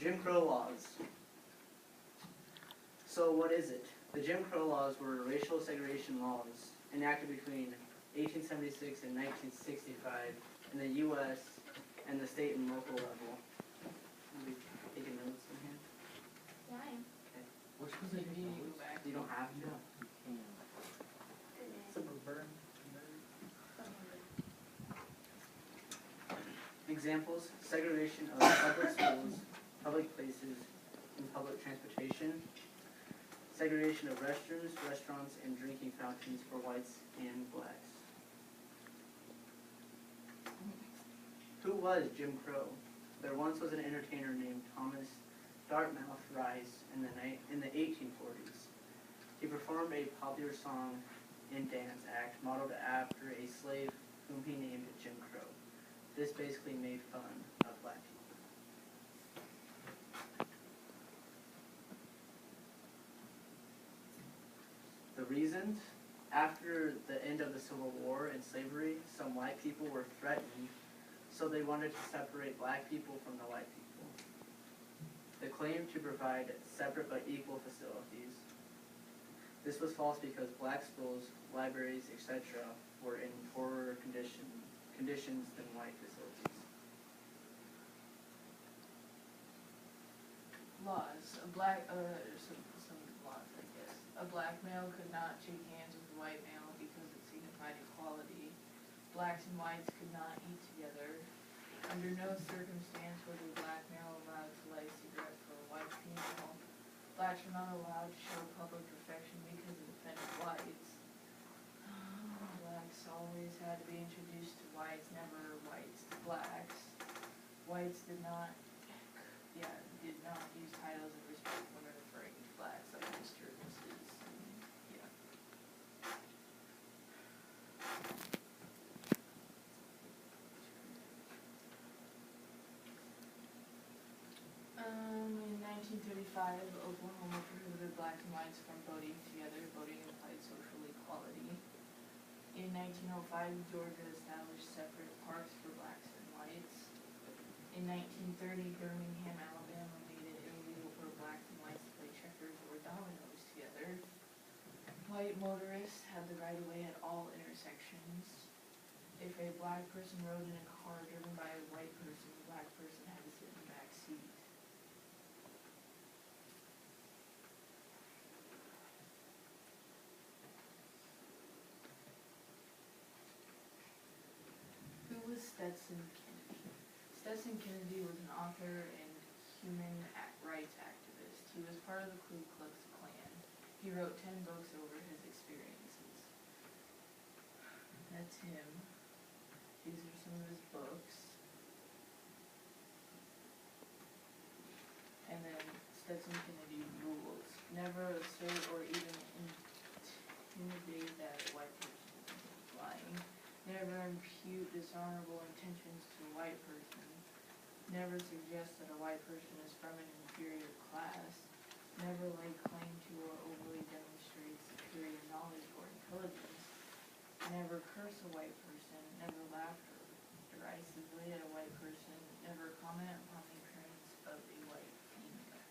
Jim Crow laws. So what is it? The Jim Crow laws were racial segregation laws enacted between 1876 and 1965 in the U.S. and the state and local level. Are we taking notes in here? Yeah, I am. Okay. Which was the meeting back? You don't have to. Goodness. Some burn. Examples: segregation of public schools, public places, and public transportation. Segregation of restrooms, restaurants, and drinking fountains for whites and blacks. Who was Jim Crow? There once was an entertainer named Thomas Dartmouth Rice in the 1840s. He performed a popular song and dance act modeled after a slave whom he named Jim Crow. This basically made fun of black people. The reasons: after the end of the Civil War and slavery, some white people were threatened, so they wanted to separate black people from the white people. They claimed to provide separate but equal facilities. This was false because black schools, libraries, etc. were in poorer conditions than white facilities. Laws. Some laws, I guess. A black male could not shake hands with a white male because it signified equality. Blacks and whites could not eat together. Under no circumstance was a black male allowed to light cigarettes for a white female. Blacks were not allowed to show public affection because it offended whites. Blacks always had to be introduced to whites, never whites to blacks. Whites did not use titles of respect when referring to blacks, like Mr. and Mrs. Yeah. In 1935, Oklahoma prohibited blacks and whites from voting together. Voting implied social equality. In 1905, Georgia established separate parks for blacks and whites. In 1930, Birmingham, Alabama made it illegal for blacks and whites to play checkers or dominoes together. White motorists had the right of way at all intersections. If a black person rode in a car driven by a white person, the black person had to sit in the back seat. Who was Stetson Kennedy? Stetson Kennedy was an author and human rights activist. He was part of the Ku Klux Klan. He wrote 10 books over his experiences. That's him. These are some of his books. And then Stetson Kennedy rules. Never assert or even intimidate that a white person is lying. Never impute dishonorable intentions to a white person. Never suggest that a white person is from an inferior class. Never lay claim to or overly demonstrate superior knowledge or intelligence. Never curse a white person. Never laugh derisively at a white person. Never comment upon the appearance of a white female.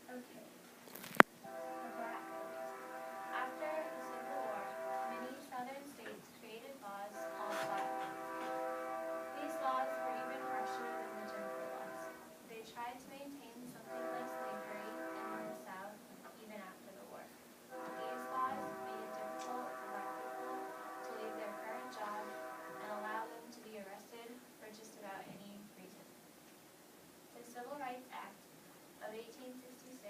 Okay. The Black Codes. After the Civil War, many southern states created laws called Black Codes. These laws were even harsher than the Jim Crow laws. They tried to maintain something like slavery in the South even after the war. These laws made it difficult for black people to leave their current job and allow them to be arrested for just about any reason. The Civil Rights Act of 1866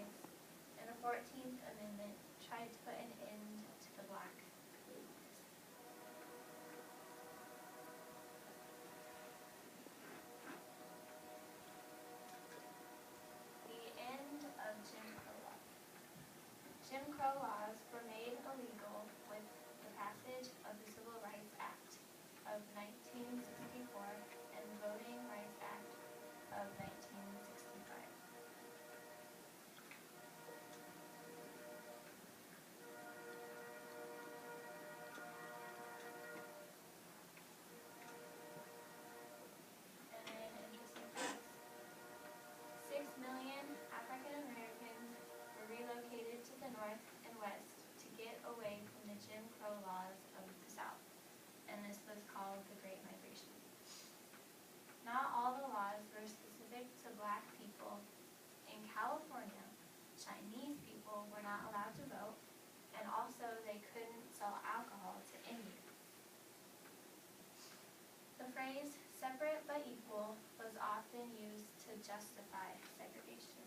and the 14th Amendment tried to put an end to the Black Codes. The end of Jim Crow laws. Jim Crow laws were made illegal with the passage of the Civil Rights Act of 1964 and the Voting Rights Act of 1965. black people. In California, Chinese people were not allowed to vote, and also they couldn't sell alcohol to Indians. The phrase separate but equal was often used to justify segregation.